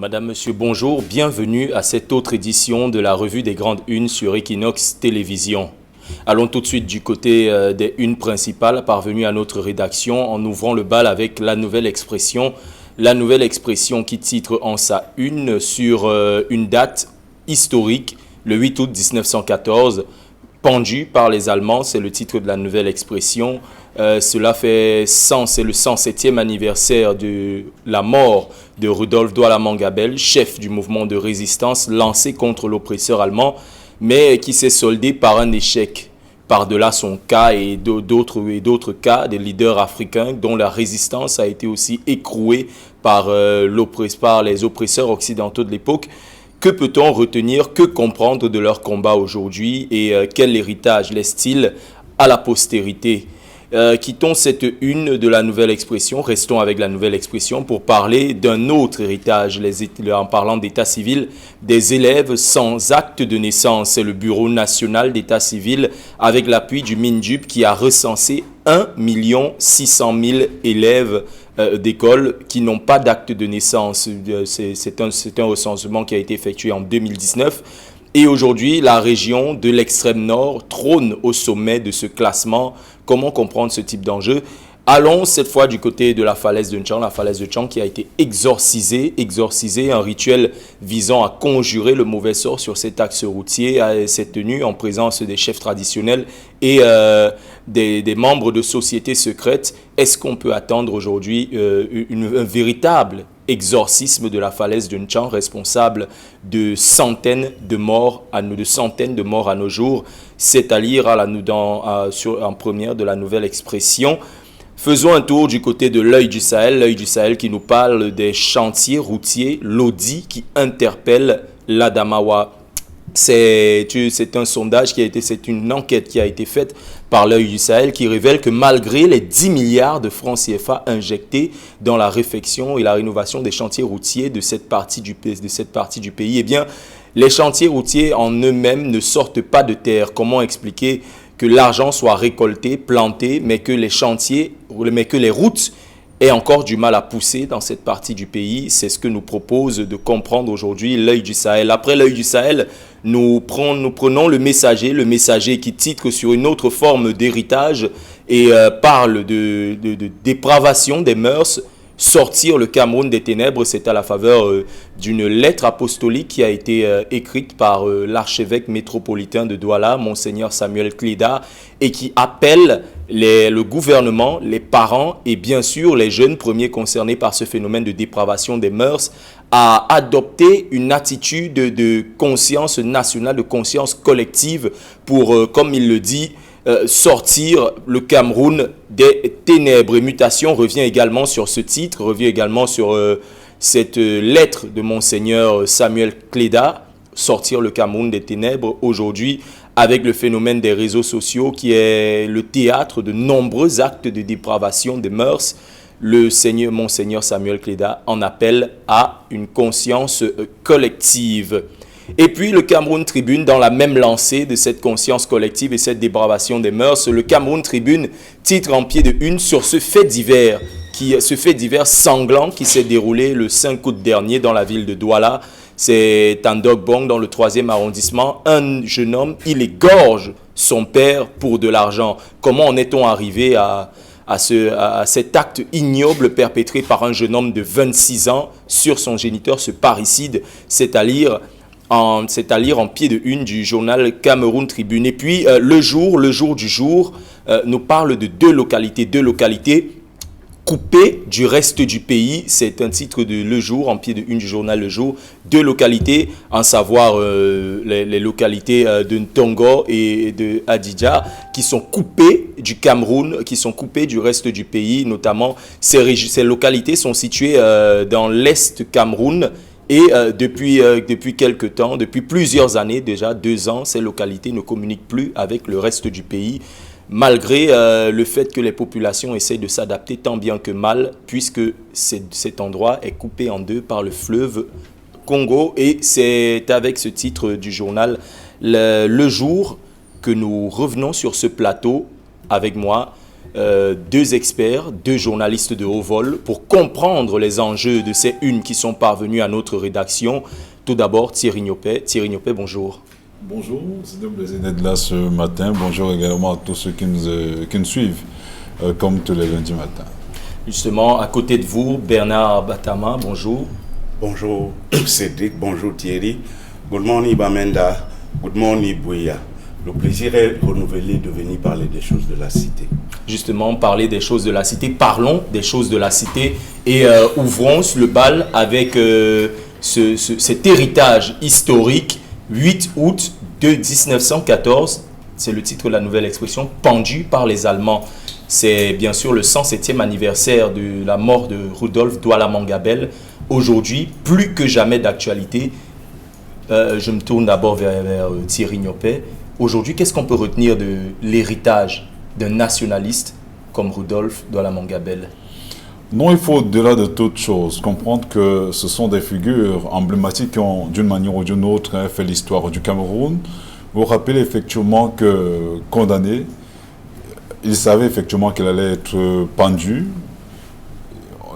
Madame, Monsieur, bonjour. Bienvenue à cette autre édition de la revue des grandes unes sur Equinox Télévision. Allons tout de suite du côté des unes principales parvenues à notre rédaction en ouvrant le bal avec la nouvelle expression. La nouvelle expression qui titre en sa une sur une date historique, le 8 août 1914, pendu par les Allemands, c'est le titre de la nouvelle expression. Cela fait 100, c'est le 107e anniversaire de la mort de Rudolf Douala Mangabell, chef du mouvement de résistance lancé contre l'oppresseur allemand, mais qui s'est soldé par un échec. Par-delà son cas et d'autres cas des leaders africains dont la résistance a été aussi écrouée par les oppresseurs occidentaux de l'époque. Que peut-on retenir, que comprendre de leur combat aujourd'hui et quel héritage laisse-t-il à la postérité? Quittons cette une de la nouvelle expression, restons avec la nouvelle expression pour parler d'un autre héritage, en parlant d'état civil, des élèves sans acte de naissance. C'est le Bureau national d'état civil avec l'appui du MINJUB qui a recensé 1 600 000 élèves d'écoles qui n'ont pas d'acte de naissance. C'est un recensement qui a été effectué en 2019. Et aujourd'hui, la région de l'extrême nord trône au sommet de ce classement. Comment comprendre ce type d'enjeu? Allons cette fois du côté de la falaise de Ntchang, la falaise de Ntchang qui a été exorcisée, un rituel visant à conjurer le mauvais sort sur cet axe routier s'est tenu en présence des chefs traditionnels et des membres de sociétés secrètes. Est-ce qu'on peut attendre aujourd'hui un véritable exorcisme de la falaise de Ntchang, responsable de centaines de morts à nos jours? C'est à lire en première de la nouvelle expression. Faisons un tour du côté de l'œil du Sahel qui nous parle des chantiers routiers, l'audit qui interpelle l'Adamawa. C'est un sondage c'est une enquête qui a été faite par l'œil du Sahel qui révèle que malgré les 10 milliards de francs CFA injectés dans la réfection et la rénovation des chantiers routiers de cette partie du pays, eh bien, les chantiers routiers en eux-mêmes ne sortent pas de terre. Comment expliquer que l'argent soit récolté, planté, mais que les routes aient encore du mal à pousser dans cette partie du pays? C'est ce que nous propose de comprendre aujourd'hui l'œil du Sahel. Après l'œil du Sahel, nous prenons le messager qui titre sur une autre forme d'héritage et parle de dépravation des mœurs. Sortir le Cameroun des ténèbres, c'est à la faveur d'une lettre apostolique qui a été écrite par l'archevêque métropolitain de Douala, Monseigneur Samuel Cléda, et qui appelle le gouvernement, les parents et bien sûr les jeunes premiers concernés par ce phénomène de dépravation des mœurs à adopter une attitude de conscience nationale, de conscience collective pour, comme il le dit, sortir le Cameroun des ténèbres. Et Mutation revient également sur ce titre, revient également sur cette lettre de Monseigneur Samuel Cléda, sortir le Cameroun des ténèbres aujourd'hui avec le phénomène des réseaux sociaux qui est le théâtre de nombreux actes de dépravation des mœurs. Monseigneur Samuel Cléda en appelle à une conscience collective. Et puis le Cameroun Tribune, dans la même lancée de cette conscience collective et cette dépravation des mœurs, le Cameroun Tribune titre en pied de une sur ce fait divers sanglant qui s'est déroulé le 5 août dernier dans la ville de Douala. C'est à Ndogbong, dans le 3e arrondissement. Un jeune homme, il égorge son père pour de l'argent. Comment en est-on arrivé à cet acte ignoble perpétré par un jeune homme de 26 ans sur son géniteur, ce parricide? C'est à lire en pied de une du journal Cameroun Tribune. Et puis, le jour du jour nous parle de deux localités coupées du reste du pays. C'est un titre de Le Jour, en pied de une du journal Le Jour. Deux localités, à savoir les localités de Ntongo et de Adidja, qui sont coupées du Cameroun, qui sont coupées du reste du pays. Notamment, ces localités sont situées dans l'Est Cameroun. Et depuis quelques temps, depuis plusieurs années déjà, 2 ans, ces localités ne communiquent plus avec le reste du pays, malgré le fait que les populations essayent de s'adapter tant bien que mal, puisque cet endroit est coupé en deux par le fleuve Congo. Et c'est avec ce titre du journal Le Jour que nous revenons sur ce plateau avec moi, deux experts, deux journalistes de haut vol pour comprendre les enjeux de ces unes qui sont parvenus à notre rédaction. Tout d'abord, Thierry Niopet. Thierry Niopet, bonjour. Bonjour, c'est un plaisir d'être là ce matin. Bonjour également à tous ceux qui nous suivent, comme tous les lundis matins. Justement, à côté de vous, Bernard Batama, bonjour. Bonjour Cédric, bonjour Thierry. Good morning Bamenda, good morning Bouya. Le plaisir est renouvelé de venir parler des choses de la cité. Justement, parler des choses de la cité. Parlons des choses de la cité et ouvrons le bal avec cet héritage historique. 8 août de 1914, c'est le titre de la nouvelle expression, pendu par les Allemands. C'est bien sûr le 107e anniversaire de la mort de Rudolf Douala Mangabel. Aujourd'hui, plus que jamais d'actualité. Je me tourne d'abord vers Thierry Niopet. Aujourd'hui, qu'est-ce qu'on peut retenir de l'héritage d'un nationaliste comme Rudolf Douala Mangabel? Non, il faut, au-delà de toute chose, comprendre que ce sont des figures emblématiques qui ont, d'une manière ou d'une autre, fait l'histoire du Cameroun. Vous rappelez effectivement que, condamné, il savait effectivement qu'il allait être pendu.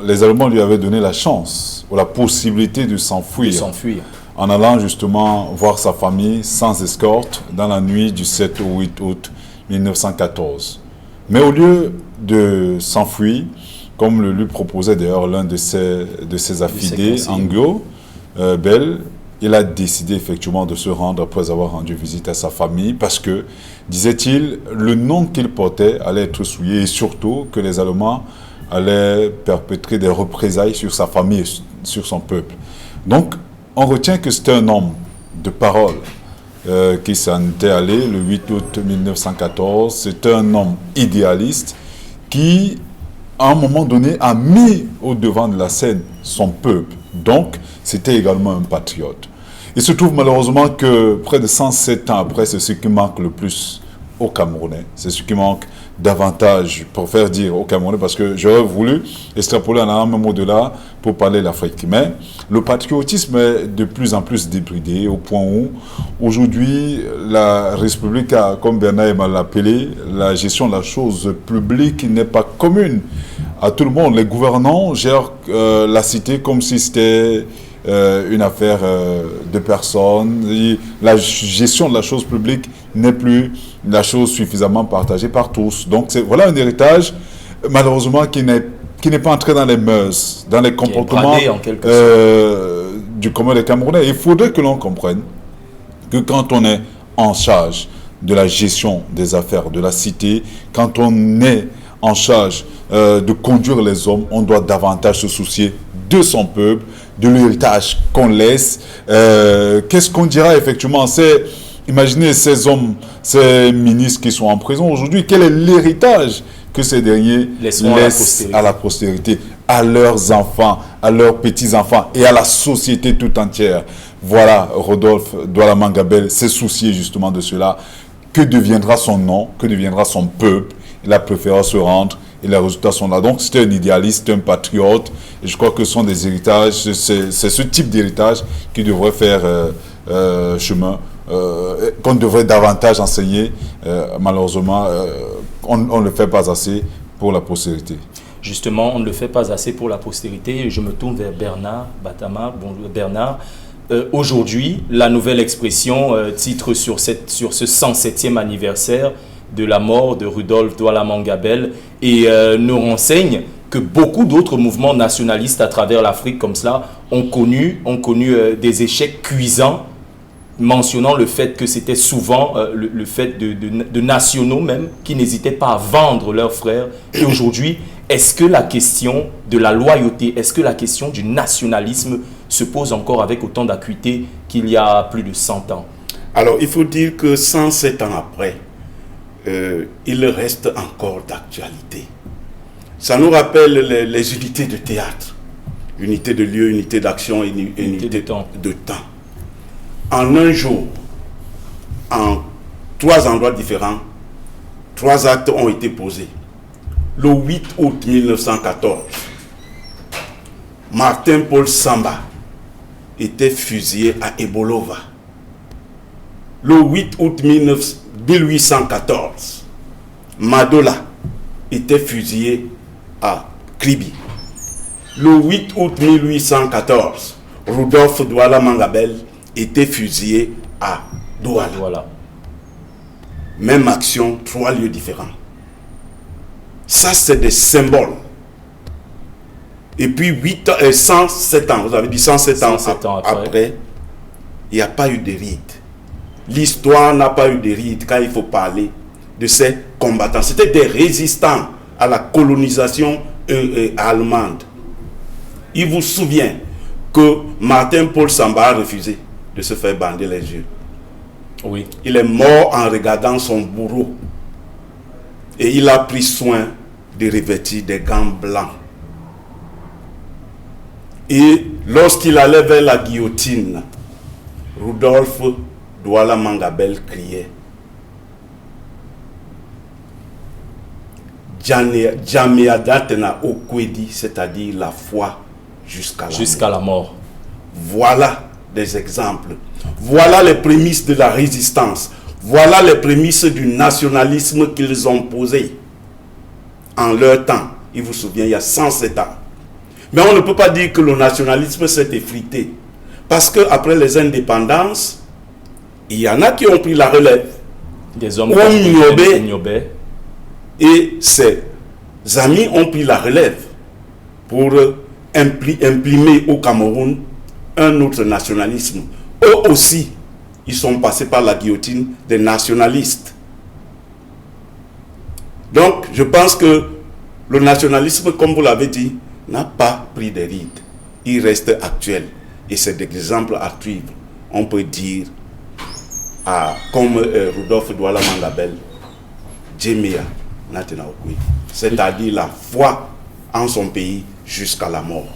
Les Allemands lui avaient donné la chance, ou la possibilité de s'enfuir. En allant justement voir sa famille sans escorte dans la nuit du 7 au 8 août 1914. Mais au lieu de s'enfuir, comme le lui proposait d'ailleurs l'un de ses affidés, Angio Bell, il a décidé effectivement de se rendre après avoir rendu visite à sa famille parce que, disait-il, le nom qu'il portait allait être souillé et surtout que les Allemands allaient perpétrer des représailles sur sa famille et sur son peuple. Donc, on retient que c'était un homme de parole qui s'en était allé le 8 août 1914. C'était un homme idéaliste qui, à un moment donné, a mis au devant de la scène son peuple. Donc, c'était également un patriote. Il se trouve malheureusement que près de 107 ans après, c'est ce qui manque le plus aux Camerounais. C'est ce qui manque davantage, pour faire dire aux Camerounais, parce que j'aurais voulu extrapoler en allant même au-delà pour parler de l'Afrique. Mais le patriotisme est de plus en plus débridé au point où, aujourd'hui, la République a, comme Bernard m'a l'appelé, la gestion de la chose publique n'est pas commune à tout le monde. Les gouvernants gèrent la cité comme si c'était une affaire de personnes. Et la gestion de la chose publique n'est plus la chose suffisamment partagée par tous. Donc voilà un héritage, malheureusement, qui n'est pas entré dans les mœurs, dans les comportements du commun des Camerounais. Il faudrait que l'on comprenne que quand on est en charge de la gestion des affaires de la cité, quand on est en charge de conduire les hommes, on doit davantage se soucier de son peuple, de l'héritage qu'on laisse. Qu'est-ce qu'on dira effectivement? Imaginez ces hommes, ces ministres qui sont en prison aujourd'hui, quel est l'héritage que ces derniers laissent à la postérité, à leurs enfants, à leurs petits-enfants et à la société tout entière? Voilà, Rodolphe Douala Mangabel s'est soucié justement de cela. Que deviendra son nom? Que deviendra son peuple? Il a préféré se rendre et les résultats sont là. Donc c'était un idéaliste, un patriote. Et je crois que ce sont des héritages, c'est ce type d'héritage qui devrait faire chemin, qu'on devrait davantage enseigner. Malheureusement, on ne le fait pas assez pour la postérité. Justement, on ne le fait pas assez pour la postérité. Je me tourne vers Bernard Batama. Bonjour Bernard. Aujourd'hui, la nouvelle expression titre sur ce 107e anniversaire de la mort de Rudolf Douala Mangabel et nous renseigne que beaucoup d'autres mouvements nationalistes à travers l'Afrique comme cela ont connu des échecs cuisants, mentionnant le fait que c'était souvent le fait de nationaux même qui n'hésitaient pas à vendre leurs frères. Et aujourd'hui, est-ce que la question de la loyauté, est-ce que la question du nationalisme se pose encore avec autant d'acuité qu'il y a plus de 100 ans? Alors, il faut dire que 107 ans après, il reste encore d'actualité. Ça nous rappelle les unités de théâtre, unité de lieu, unité d'action et unité de temps. En un jour, en 3 endroits différents, 3 actes ont été posés. Le 8 août 1914, Martin Paul Samba était fusillé à Ebolova. Le 8 août 1814, Madola était fusillé à Kribi. Le 8 août 1814, Rudolf Douala Mangabel était fusillé à Douala. Voilà. Même action, 3 lieux différents. Ça, c'est des symboles. Et puis 107 ans, vous avez dit 107 ans après, il n'y a pas eu de ride. L'histoire n'a pas eu de ride quand il faut parler de ces combattants. C'était des résistants à la colonisation allemande. Il vous souvient que Martin-Paul Samba a refusé de se faire bander les yeux. Oui. Il est mort en regardant son bourreau. Et il a pris soin de revêtir des gants blancs. Et lorsqu'il allait vers la guillotine, Rudolf Douala Mangabel criait Jameadatena Okwedi, c'est-à-dire la foi jusqu'à la mort. Voilà des exemples. Voilà les prémices de la résistance. Voilà les prémices du nationalisme qu'ils ont posé en leur temps. Il vous souvient, il y a 107 ans. Mais on ne peut pas dire que le nationalisme s'est effrité. Parce qu'après les indépendances, il y en a qui ont pris la relève. Des hommes comme Niobé. Et ses amis ont pris la relève pour imprimer au Cameroun un autre nationalisme. Eux aussi, ils sont passés par la guillotine des nationalistes. Donc, je pense que le nationalisme, comme vous l'avez dit, n'a pas pris de rides. Il reste actuel. Et c'est des exemples à suivre. On peut dire, comme Rudolf Douala Mangabel, Djemea Natena Okwedi, c'est-à-dire la foi en son pays jusqu'à la mort.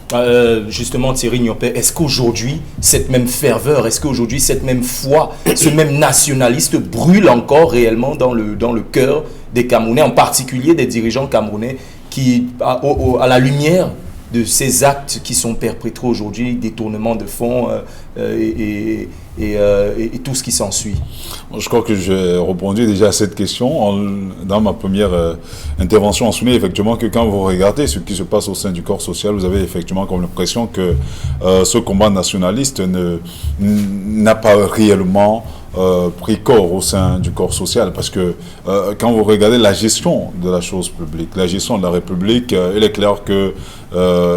Justement, Thierry Niopé, est-ce qu'aujourd'hui, cette même ferveur, est-ce qu'aujourd'hui, cette même foi, ce même nationaliste brûle encore réellement dans le cœur des Camerounais, en particulier des dirigeants camerounais qui, à la lumière de ces actes qui sont perpétrés aujourd'hui, détournement de fonds et tout ce qui s'ensuit? Je crois que j'ai répondu déjà à cette question dans ma première intervention. On souligne effectivement que quand vous regardez ce qui se passe au sein du corps social, vous avez effectivement comme l'impression que ce combat nationaliste n'a pas réellement pris corps au sein du corps social, parce que quand vous regardez la gestion de la chose publique, la gestion de la République, il est clair que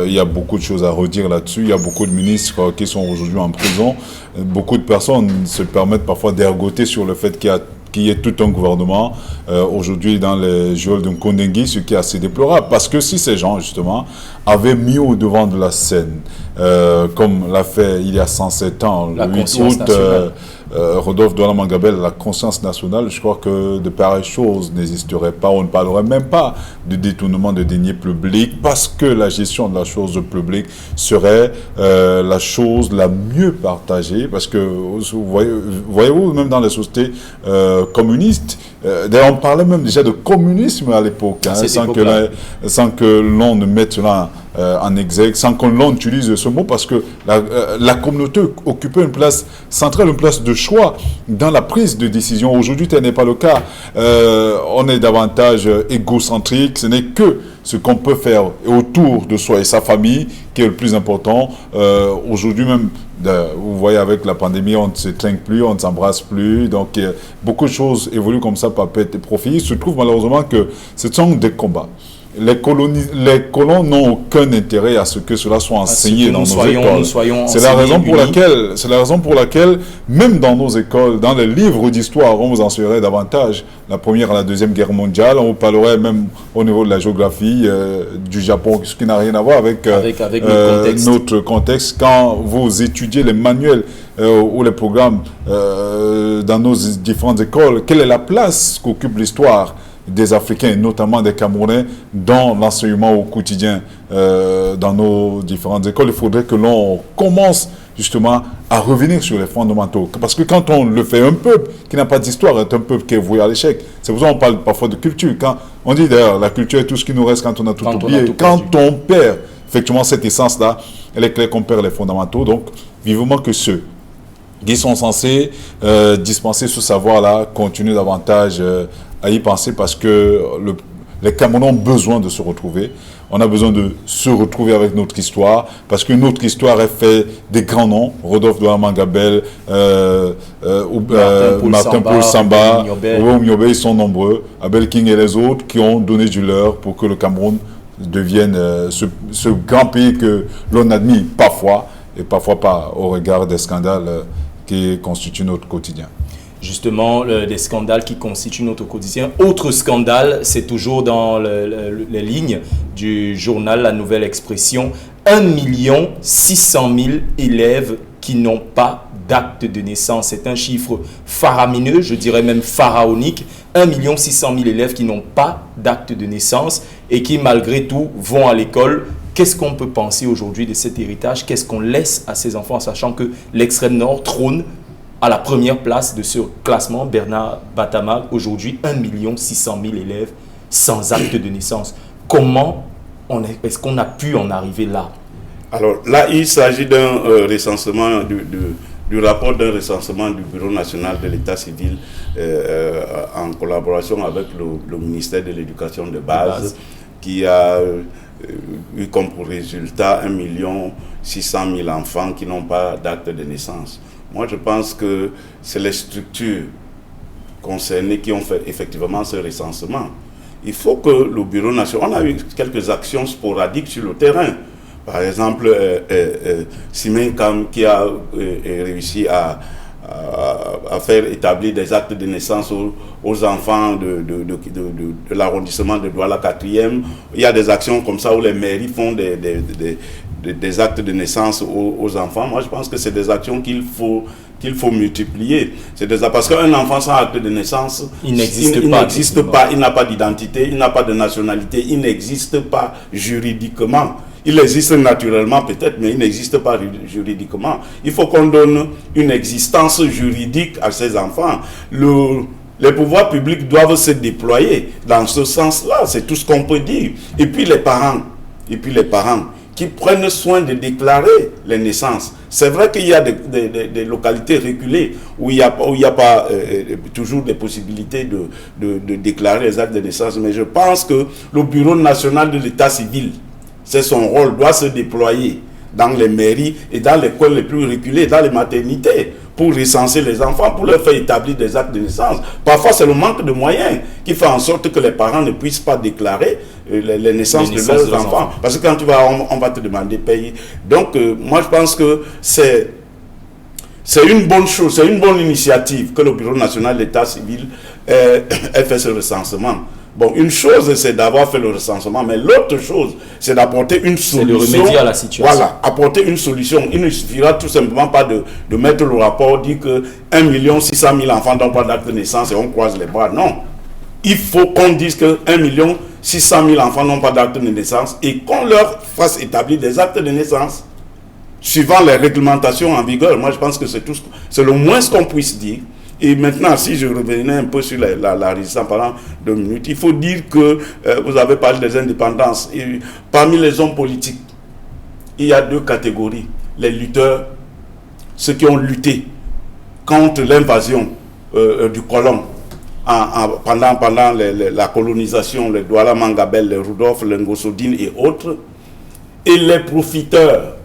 il y a beaucoup de choses à redire là-dessus. Il y a beaucoup de ministres qui sont aujourd'hui en prison. Beaucoup de personnes se permettent parfois d'ergoter sur le fait qu'il y ait tout un gouvernement aujourd'hui dans les geôles de Kondengui, ce qui est assez déplorable, parce que si ces gens justement avaient mis au devant de la scène, comme l'a fait il y a 107 ans, le 8 août, Rodolphe Douala Mangabel, la conscience nationale, je crois que de pareilles choses n'existeraient pas. On ne parlerait même pas de détournement de deniers publics, parce que la gestion de la chose publique serait la chose la mieux partagée. Parce que, voyez-vous, même dans les sociétés communistes, d'ailleurs on parlait même déjà de communisme à l'époque, hein, sans que l'on ne mette cela en exergue, sans que l'on utilise ce mot, parce que la communauté occupait une place centrale, une place de choix dans la prise de décision. Aujourd'hui, tel n'est pas le cas. On est davantage égocentrique. Ce n'est que ce qu'on peut faire autour de soi et sa famille qui est le plus important. Aujourd'hui même, vous voyez, avec la pandémie, on ne se trinque plus, on ne s'embrasse plus. Donc, beaucoup de choses évoluent comme ça par perte et profit. Il se trouve malheureusement que ce sont des combats. Les colons n'ont aucun intérêt à ce que cela soit enseigné dans nos écoles. C'est la raison pour laquelle, même dans nos écoles, dans les livres d'histoire, on vous enseignerait davantage la Première et la Deuxième Guerre mondiale. On vous parlerait même au niveau de la géographie du Japon, ce qui n'a rien à voir avec notre contexte. Quand vous étudiez les manuels ou les programmes dans nos différentes écoles, quelle est la place qu'occupe l'histoire des Africains, notamment des Camerounais, dans l'enseignement au quotidien dans nos différentes écoles? Il faudrait que l'on commence justement à revenir sur les fondamentaux. Parce que quand on le fait, un peuple qui n'a pas d'histoire est un peuple qui est voué à l'échec. C'est pour ça qu'on parle parfois de culture. Quand on dit d'ailleurs, la culture est tout ce qui nous reste quand on a tout oublié. Quand on perd effectivement cette essence-là, elle est claire qu'on perd les fondamentaux. Donc, vivement que ceux qui sont censés dispenser ce savoir-là continuent davantage à y penser, parce que Les Camerounais ont besoin de se retrouver. On a besoin de se retrouver avec notre histoire, parce que notre histoire est faite des grands noms, Rodolphe Douala-Mangabel, Martin Paul Samba, Miobe, ils sont nombreux, Abel King et les autres qui ont donné du leur pour que le Cameroun devienne ce grand pays que l'on admire parfois, et parfois pas au regard des scandales qui constituent notre quotidien. Justement, des scandales qui constituent notre quotidien. Autre scandale, c'est toujours dans les lignes du journal La Nouvelle Expression. 1 600 000 élèves qui n'ont pas d'acte de naissance. C'est un chiffre faramineux, je dirais même pharaonique. 1 600 000 élèves qui n'ont pas d'acte de naissance et qui, malgré tout, vont à l'école. Qu'est-ce qu'on peut penser aujourd'hui de cet héritage? Qu'est-ce qu'on laisse à ces enfants, sachant que l'extrême nord trône à la première place de ce classement? Bernard Batamag, aujourd'hui 1 600 000 élèves sans acte de naissance. Comment est-ce qu'on a pu en arriver là? Alors là, il s'agit d'un recensement, du rapport d'un recensement du Bureau national de l'État civil en collaboration avec le ministère de l'Éducation de base, qui a eu comme résultat 1 600 000 enfants qui n'ont pas d'acte de naissance. Moi, je pense que c'est les structures concernées qui ont fait effectivement ce recensement. Il faut que le Bureau national... On a eu quelques actions sporadiques sur le terrain. Par exemple, Simen Kam qui a réussi à faire établir des actes de naissance aux enfants de l'arrondissement de Douala 4e. Il y a des actions comme ça où les mairies font des actes de naissance aux enfants. Moi, je pense que c'est des actions qu'il faut multiplier. Parce qu'un enfant sans acte de naissance, il n'existe pas, il n'a pas d'identité, il n'a pas de nationalité, il n'existe pas juridiquement. Il existe naturellement peut-être, mais il n'existe pas juridiquement. Il faut qu'on donne une existence juridique à ces enfants. Les pouvoirs publics doivent se déployer dans ce sens-là, c'est tout ce qu'on peut dire. Et puis les parents qui prennent soin de déclarer les naissances. C'est vrai qu'il y a des localités reculées où il n'y a pas toujours des possibilités de déclarer les actes de naissance, mais je pense que le Bureau national de l'État civil, c'est son rôle, doit se déployer dans les mairies et dans les écoles les plus reculées, dans les maternités, pour recenser les enfants, pour leur faire établir des actes de naissance. Parfois, c'est le manque de moyens qui fait en sorte que les parents ne puissent pas déclarer les naissances de leurs enfants. Parce que quand tu vas, on va te demander de payer. Donc, moi, je pense que c'est une bonne chose, c'est une bonne initiative que le Bureau national de l'État civil ait fait ce recensement. Bon, une chose, c'est d'avoir fait le recensement, mais l'autre chose, c'est d'apporter une solution. C'est de remédier à la situation. Voilà, apporter une solution. Il ne suffira tout simplement pas de mettre le rapport, dire que 1 600 000 enfants n'ont pas d'acte de naissance et on croise les bras. Non. Il faut qu'on dise que 1 600 000 enfants n'ont pas d'acte de naissance et qu'on leur fasse établir des actes de naissance suivant les réglementations en vigueur. Moi, je pense que c'est le moins ce qu'on puisse dire. Et maintenant, si je revenais un peu sur la résistance pendant 2 minutes, il faut dire que vous avez parlé des indépendances. Et parmi les hommes politiques, il y a 2 catégories. Les lutteurs, ceux qui ont lutté contre l'invasion du colon pendant la colonisation, les Douala Mangabel, les Rudolph, les Ngosodine et autres, et les profiteurs,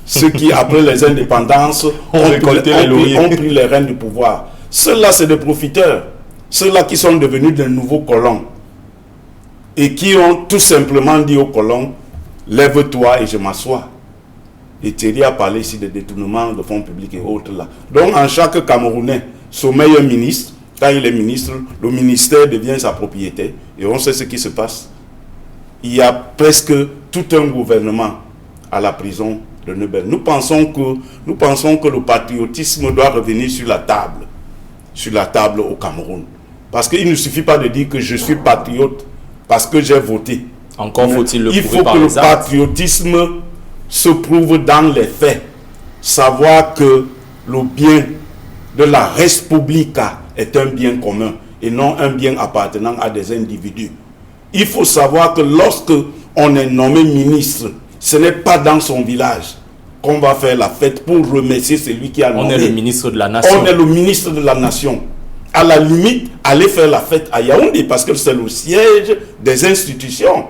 ceux qui, après les indépendances, ont pris les rênes du pouvoir. Ceux-là, c'est des profiteurs. Ceux-là qui sont devenus des nouveaux colons. Et qui ont tout simplement dit aux colons, lève-toi et je m'assois. Et Thierry a parlé ici de détournement de fonds publics et autres là. Donc, en chaque Camerounais sommeille un ministre. Quand il est ministre, le ministère devient sa propriété. Et on sait ce qui se passe. Il y a presque tout un gouvernement à la prison de Nebel. Nous pensons que le patriotisme doit revenir sur la table au Cameroun. Parce qu'il ne suffit pas de dire que je suis patriote parce que j'ai voté. Encore faut-il le prouver par les actes. Il faut que le patriotisme se prouve dans les faits. Savoir que le bien de la Respublica est un bien commun et non un bien appartenant à des individus. Il faut savoir que lorsque on est nommé ministre, ce n'est pas dans son village qu'on va faire la fête pour remercier celui qui a nommé. On est le ministre de la nation. On est le ministre de la nation. à la limite, aller faire la fête à Yaoundé, parce que c'est le siège des institutions.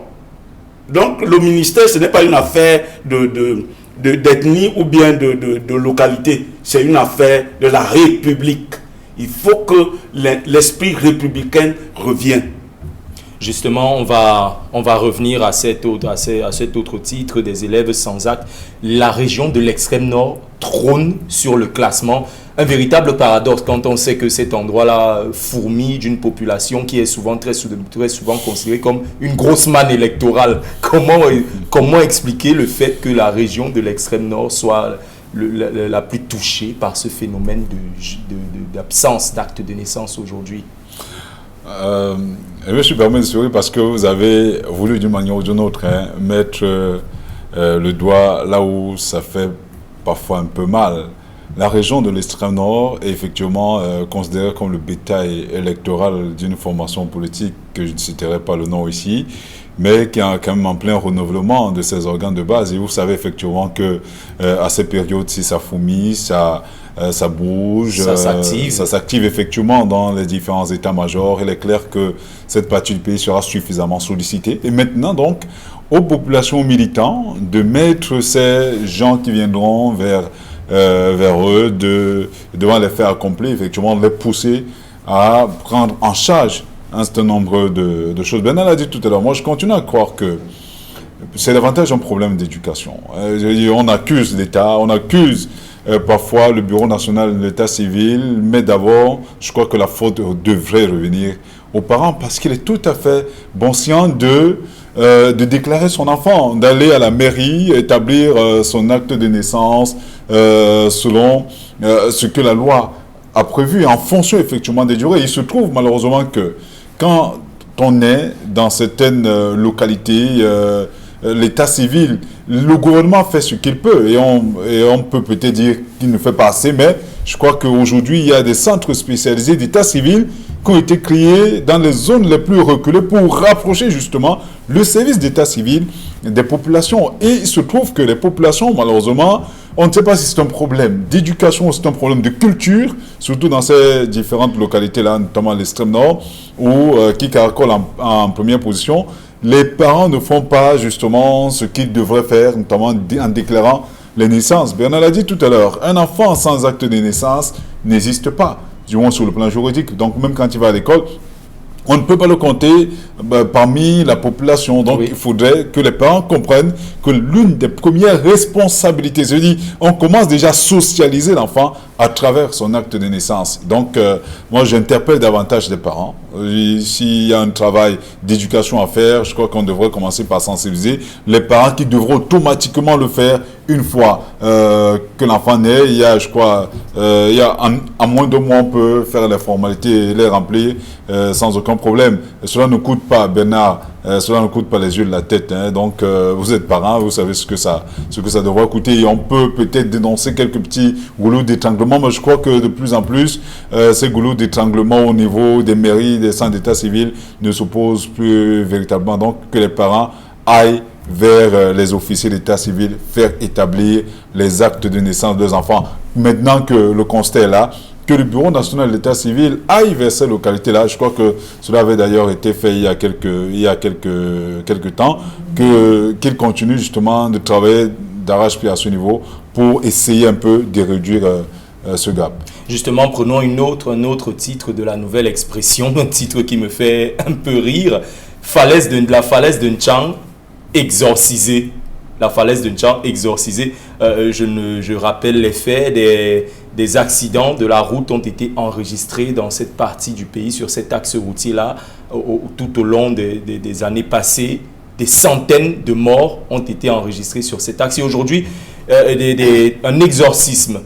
Donc, le ministère, ce n'est pas une affaire d'ethnie ou bien de localité. C'est une affaire de la République. Il faut que l'esprit républicain revienne. Justement, on va revenir à cet autre titre des élèves sans acte. La région de l'extrême nord trône sur le classement. Un véritable paradoxe quand on sait que cet endroit-là fourmille d'une population qui est très souvent considérée comme une grosse manne électorale. Comment expliquer le fait que la région de l'extrême nord soit la plus touchée par ce phénomène d'absence d'acte de naissance aujourd'hui? Je me suis permis de sourire parce que vous avez voulu d'une manière ou d'une autre mettre le doigt là où ça fait parfois un peu mal. La région de l'extrême nord est effectivement considérée comme le bétail électoral d'une formation politique que je ne citerai pas le nom ici, mais qui est quand même en plein renouvellement de ses organes de base. Et vous savez effectivement que à ces périodes, si ça fourmille, ça bouge, ça s'active effectivement dans les différents états-majors. Il est clair que cette partie du pays sera suffisamment sollicitée. Et maintenant donc, aux populations militantes de mettre ces gens qui viendront vers eux, devant les faire accomplir, effectivement, les pousser à prendre en charge un certain nombre de choses. Bernard l'a dit tout à l'heure, moi je continue à croire que c'est davantage un problème d'éducation. On accuse l'État, on accuse parfois le Bureau national de l'État civil, mais d'abord, je crois que la faute devrait revenir aux parents parce qu'il est tout à fait conscient de déclarer son enfant, d'aller à la mairie, établir son acte de naissance selon ce que la loi a prévu, en fonction effectivement des durées. Il se trouve malheureusement que quand on est dans certaines localités, l'état civil, le gouvernement fait ce qu'il peut et on peut peut-être dire qu'il ne fait pas assez, mais je crois qu'aujourd'hui il y a des centres spécialisés d'état civil qui ont été créés dans les zones les plus reculées pour rapprocher justement le service d'état civil des populations. Et il se trouve que les populations, malheureusement, on ne sait pas si c'est un problème d'éducation ou c'est un problème de culture, surtout dans ces différentes localités-là, notamment l'extrême nord, où qui caracole en première position. Les parents ne font pas justement ce qu'ils devraient faire, notamment en déclarant les naissances. Bernard l'a dit tout à l'heure, un enfant sans acte de naissance n'existe pas, du moins sur le plan juridique. Donc même quand il va à l'école, on ne peut pas le compter parmi la population. Donc, il faudrait que les parents comprennent que l'une des premières responsabilités, c'est-à-dire, on commence déjà à socialiser l'enfant à travers son acte de naissance. Donc, moi, j'interpelle davantage les parents. S'il y a un travail d'éducation à faire, je crois qu'on devrait commencer par sensibiliser les parents qui devront automatiquement le faire une fois que l'enfant naît. Il y a, je crois, en moins de mois, on peut faire les formalités et les remplir sans aucun problème. Cela ne coûte pas, Bernard, cela ne coûte pas les yeux de la tête. Donc, vous êtes parents, vous savez ce que ça devrait coûter. Et on peut peut-être dénoncer quelques petits goulots d'étranglement, mais je crois que de plus en plus, ces goulots d'étranglement au niveau des mairies, des centres d'état civil ne s'opposent plus véritablement. Donc, que les parents aillent vers les officiers d'état civil, faire établir les actes de naissance des enfants. Maintenant que le constat est là, que le Bureau national de l'état civil aille vers ces localités-là. Je crois que cela avait d'ailleurs été fait il y a quelques temps, qu'il continue justement de travailler d'arrache-pied à ce niveau pour essayer un peu de réduire ce gap. Justement, prenons un autre titre de la nouvelle expression, un titre qui me fait un peu rire. La falaise de N'Chang exorcisée. La falaise de N'Chang exorcisée. Je rappelle les faits, des accidents de la route ont été enregistrés dans cette partie du pays, sur cet axe routier-là, tout au long des années passées. Des centaines de morts ont été enregistrés sur cet axe. Et aujourd'hui, un exorcisme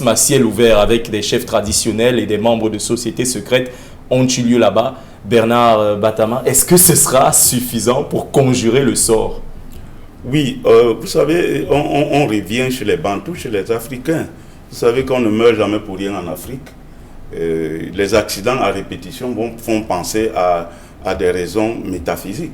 à ciel ouvert avec des chefs traditionnels et des membres de sociétés secrètes ont eu lieu là-bas. Bernard Batama, est-ce que ce sera suffisant pour conjurer le sort? Oui, vous savez, on revient chez les Bantous, chez les Africains. Vous savez qu'on ne meurt jamais pour rien en Afrique. Les accidents à répétition font penser à des raisons métaphysiques.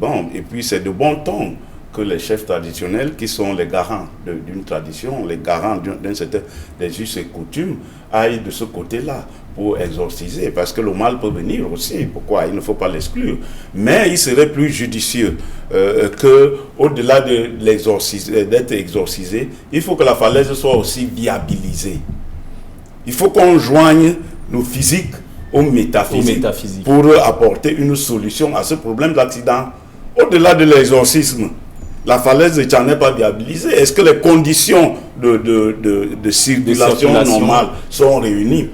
Bon, et puis c'est de bon ton que les chefs traditionnels, qui sont les garants d'une tradition, les garants d'un certain des us et coutumes, aillent de ce côté-là pour exorciser, parce que le mal peut venir aussi. Pourquoi? Il ne faut pas l'exclure. Mais il serait plus judicieux que, au-delà d'être exorcisé, il faut que la falaise soit aussi viabilisée. Il faut qu'on joigne nos physiques au métaphysique pour apporter une solution à ce problème d'accident. Au-delà de l'exorcisme, la falaise de Tchad n'est pas viabilisée. Est-ce que les conditions de circulation normale sont réunies?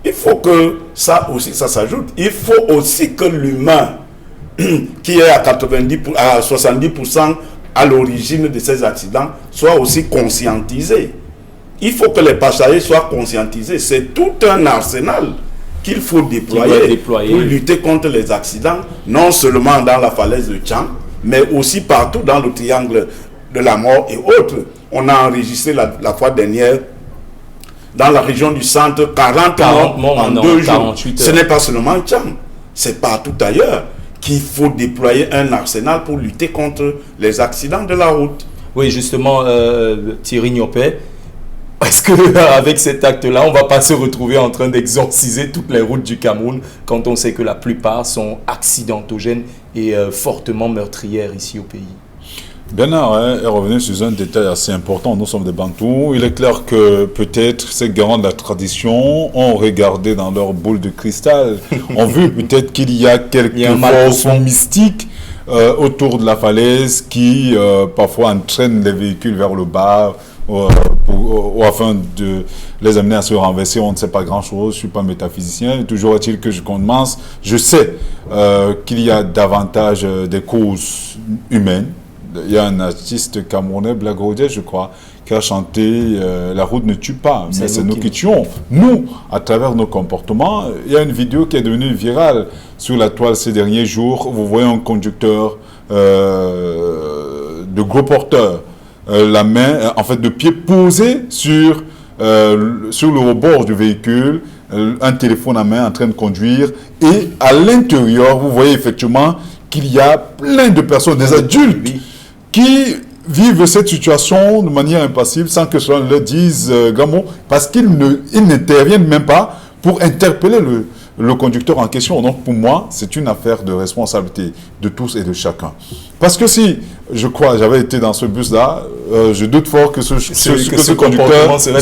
Il faut que ça aussi, ça s'ajoute. Il faut aussi que l'humain, qui est à 70% à l'origine de ces accidents, soit aussi conscientisé. Il faut que les passagers soient conscientisés. C'est tout un arsenal qu'il faut déployer pour lutter contre les accidents, non seulement dans la falaise de Tchad, mais aussi partout dans le triangle de la mort et autres. On a enregistré la fois dernière, dans la région du centre, 40 morts en 2 jours. Ce n'est pas seulement Tchad, c'est partout ailleurs qu'il faut déployer un arsenal pour lutter contre les accidents de la route. Oui, justement, Thierry Niopé, est-ce qu'avec cet acte-là, on ne va pas se retrouver en train d'exorciser toutes les routes du Cameroun quand on sait que la plupart sont accidentogènes et fortement meurtrières ici au pays? Bernard est revenu sur un détail assez important. Nous sommes des Bantous. Il est clair que peut-être ces garants de la tradition ont regardé dans leur boule de cristal, ont vu peut-être qu'il y a quelques forces mystiques autour de la falaise qui parfois entraînent les véhicules vers le bas afin de les amener à se renverser. On ne sait pas grand-chose, je ne suis pas métaphysicien. Toujours est-il que je commence. Je sais qu'il y a davantage des causes humaines. Il y a un artiste camerounais, Black Rodier, je crois, qui a chanté La route ne tue pas, mais c'est nous qui tuons. Nous, à travers nos comportements, il y a une vidéo qui est devenue virale sur la toile ces derniers jours. Vous voyez un conducteur de gros porteur, la main, en fait, de pied posé sur le rebord du véhicule, un téléphone à main en train de conduire. Et à l'intérieur, vous voyez effectivement qu'il y a plein de personnes, des adultes, qui vivent cette situation de manière impassible sans que cela leur dise grand mot, parce qu'ils n'interviennent même pas pour interpeller le conducteur en question. Donc pour moi, c'est une affaire de responsabilité de tous et de chacun. Parce que si, je crois, j'avais été dans ce bus-là, je doute fort que ce conducteur se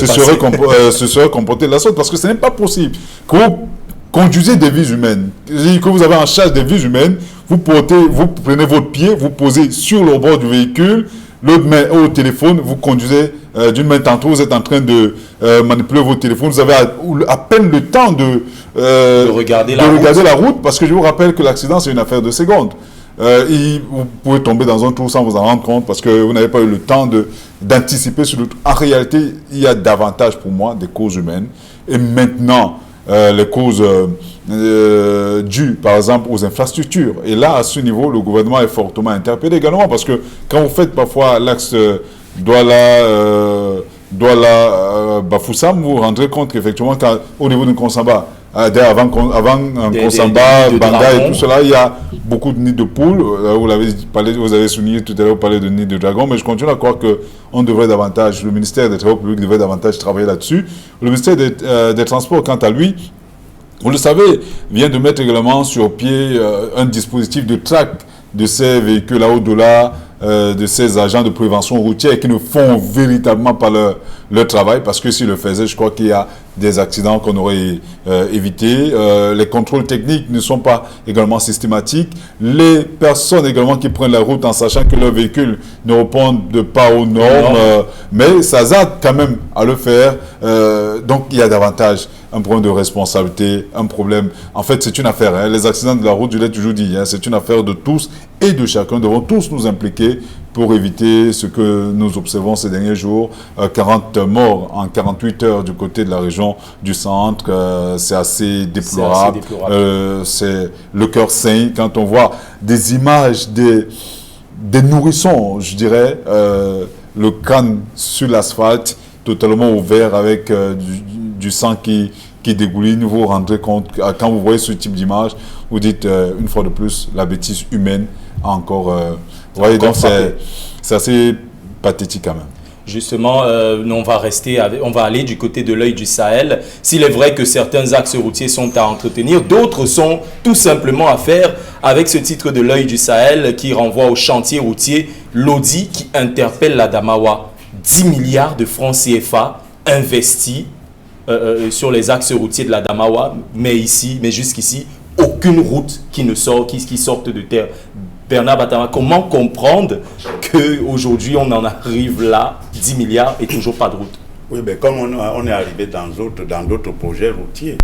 serait comporté de la sorte, parce que ce n'est pas possible que vous conduisez des vies humaines, que vous avez en charge des vies humaines, vous prenez votre pied, vous posez sur le bord du véhicule, l'autre main au téléphone, vous conduisez d'une main tantôt, vous êtes en train de manipuler votre téléphone, vous avez à peine le temps de regarder la route, parce que je vous rappelle que l'accident, c'est une affaire de secondes. Vous pouvez tomber dans un trou sans vous en rendre compte, parce que vous n'avez pas eu le temps d'anticiper sur le trou. En réalité, il y a davantage pour moi des causes humaines. Et maintenant, les causes dues, par exemple, aux infrastructures. Et là, à ce niveau, le gouvernement est fortement interpellé également, parce que quand vous faites parfois l'axe Douala-Bafoussam, vous vous rendrez compte qu'effectivement, au niveau de Konsamba, avant Konsamba, Banga et tout cela, il y a beaucoup de nids de poules. Vous avez souligné tout à l'heure, vous parlez de nids de dragons, mais je continue à croire qu'on devrait davantage, le ministère des Travaux publics devrait davantage travailler là-dessus. Le ministère des Transports, quant à lui, vous le savez, vient de mettre également sur pied un dispositif de traque de ces véhicules au-delà de ces agents de prévention routière qui ne font véritablement pas leur travail, parce que s'ils le faisaient, je crois qu'il y a des accidents qu'on aurait évités. Les contrôles techniques ne sont pas également systématiques. Les personnes également qui prennent la route en sachant que leurs véhicules ne répondent pas aux normes, mais ça aide quand même à le faire. Donc il y a davantage un problème de responsabilité, un problème... En fait, c'est une affaire. Hein. Les accidents de la route, je l'ai toujours dit, hein, c'est une affaire de tous et de chacun. Nous devons tous nous impliquer pour éviter ce que nous observons ces derniers jours. 40 morts en 48 heures du côté de la région du centre, c'est assez déplorable. C'est le cœur sain quand on voit des images des nourrissons, je dirais, le crâne sur l'asphalte, totalement ouvert avec du sang qui dégouline. Vous vous rendrez compte, quand vous voyez ce type d'image, vous dites une fois de plus, la bêtise humaine a encore Oui, donc c'est assez pathétique quand même. Justement, on va aller du côté de l'œil du Sahel. S'il est vrai que certains axes routiers sont à entretenir, d'autres sont tout simplement à faire avec ce titre de l'œil du Sahel qui renvoie au chantier routier Lodi qui interpelle l'Adamawa. 10 milliards de francs CFA investis sur les axes routiers de l'Adamawa, mais jusqu'ici, aucune route qui sorte de terre. Bernard Batama, comment comprendre qu'aujourd'hui on en arrive là, 10 milliards et toujours pas de route? Oui, mais comme on est arrivé dans d'autres projets routiers,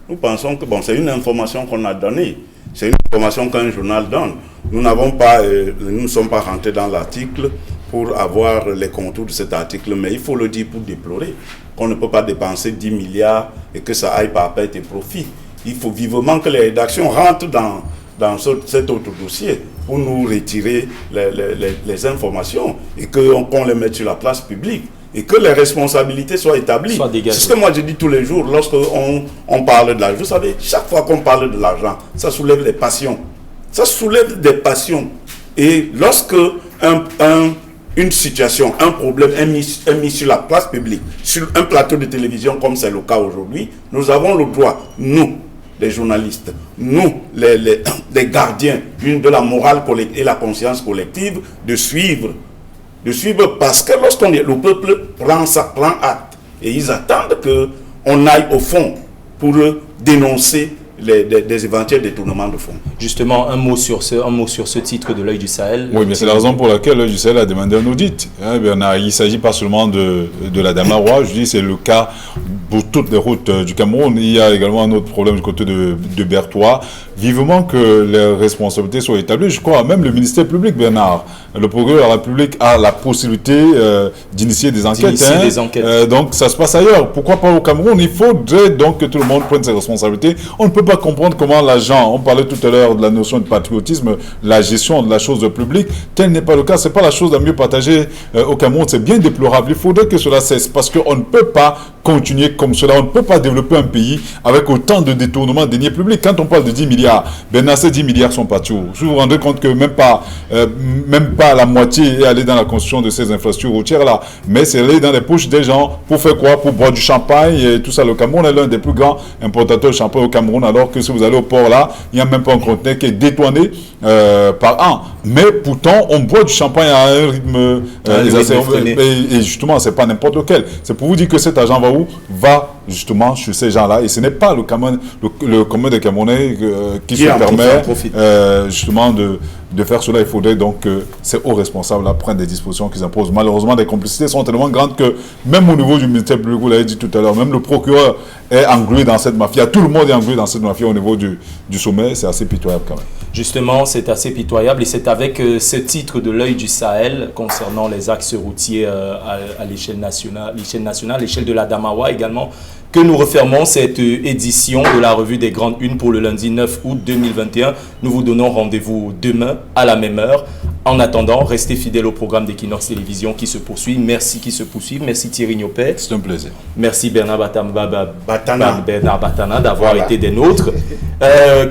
nous pensons que c'est une information qu'on a donnée, c'est une information qu'un journal donne. Nous ne sommes pas rentrés dans l'article pour avoir les contours de cet article, mais il faut le dire pour déplorer qu'on ne peut pas dépenser 10 milliards et que ça aille par perte et profit. Il faut vivement que les rédactions rentrent dans cet autre dossier pour nous retirer les informations et qu'on les mette sur la place publique et que les responsabilités soient établies. C'est ce que moi je dis tous les jours lorsqu'on parle de l'argent. Vous savez, chaque fois qu'on parle de l'argent, ça soulève des passions. Ça soulève des passions. Et lorsque une situation, un problème est mis sur la place publique, sur un plateau de télévision comme c'est le cas aujourd'hui, nous avons le droit, nous, les journalistes, nous, les gardiens de la morale collective et la conscience collective, de suivre parce que le peuple prend acte et ils attendent qu'on aille au fond pour dénoncer des éventuels détournements de fonds. Justement, un mot sur ce titre de l'œil du Sahel. Oui, mais c'est la raison pour laquelle l'œil du Sahel a demandé un audit. Bernard, il ne s'agit pas seulement de l'Adamawa, je dis c'est le cas pour toutes les routes du Cameroun. Il y a également un autre problème du côté de Berthois. Vivement que les responsabilités soient établies. Je crois même le ministère public, Bernard, le procureur de la République a la possibilité d'initier des enquêtes. Donc ça se passe ailleurs. Pourquoi pas au Cameroun? Il faudrait donc que tout le monde prenne ses responsabilités. On ne peut pas comprendre comment l'agent, on parlait tout à l'heure de la notion de patriotisme, la gestion de la chose publique, tel n'est pas le cas. Ce n'est pas la chose la mieux partagée au Cameroun. C'est bien déplorable. Il faudrait que cela cesse parce qu'on ne peut pas continuer comme cela. On ne peut pas développer un pays avec autant de détournements de deniers publics. Quand on parle de 10 milliards, ces 10 milliards sont partis où? Vous vous rendez compte que même pas la moitié est allée dans la construction de ces infrastructures routières-là. Mais c'est allé dans les poches des gens pour faire quoi? Pour boire du champagne et tout ça. Le Cameroun est l'un des plus grands importateurs de champagne au Cameroun, alors que si vous allez au port là, il n'y a même pas un conteneur qui est détourné par an. Mais pourtant, on boit du champagne à un rythme et justement, c'est pas n'importe lequel. C'est pour vous dire que cet argent va où? Va justement chez ces gens-là. Et ce n'est pas le commun des Camerounais qui se permet justement de faire cela. Il faudrait donc que ces hauts responsables là prennent des dispositions qu'ils imposent. Malheureusement, les complicités sont tellement grandes que même au niveau du ministère public, vous l'avez dit tout à l'heure, même le procureur est englué dans cette mafia. Tout le monde est englué dans cette mafia au niveau du sommet. C'est assez pitoyable quand même. Justement, c'est assez pitoyable et c'est avec ce titre de l'œil du Sahel concernant les axes routiers à l'échelle nationale, l'échelle de l'Adamawa également, que nous refermons cette édition de la revue des Grandes Unes pour le lundi 9 août 2021. Nous vous donnons rendez-vous demain à la même heure. En attendant, restez fidèles au programme d'Equinox Télévision qui se poursuit. Merci Merci Thierry Niopet. C'est un plaisir. Merci Bernard Batana d'avoir été des nôtres.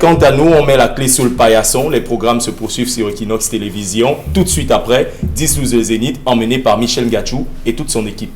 Quant à nous, on met la clé sur le paillasson. Les programmes se poursuivent sur Equinox Télévision. Tout de suite après, 10-12 Zénith, emmené par Michel Gachou et toute son équipe.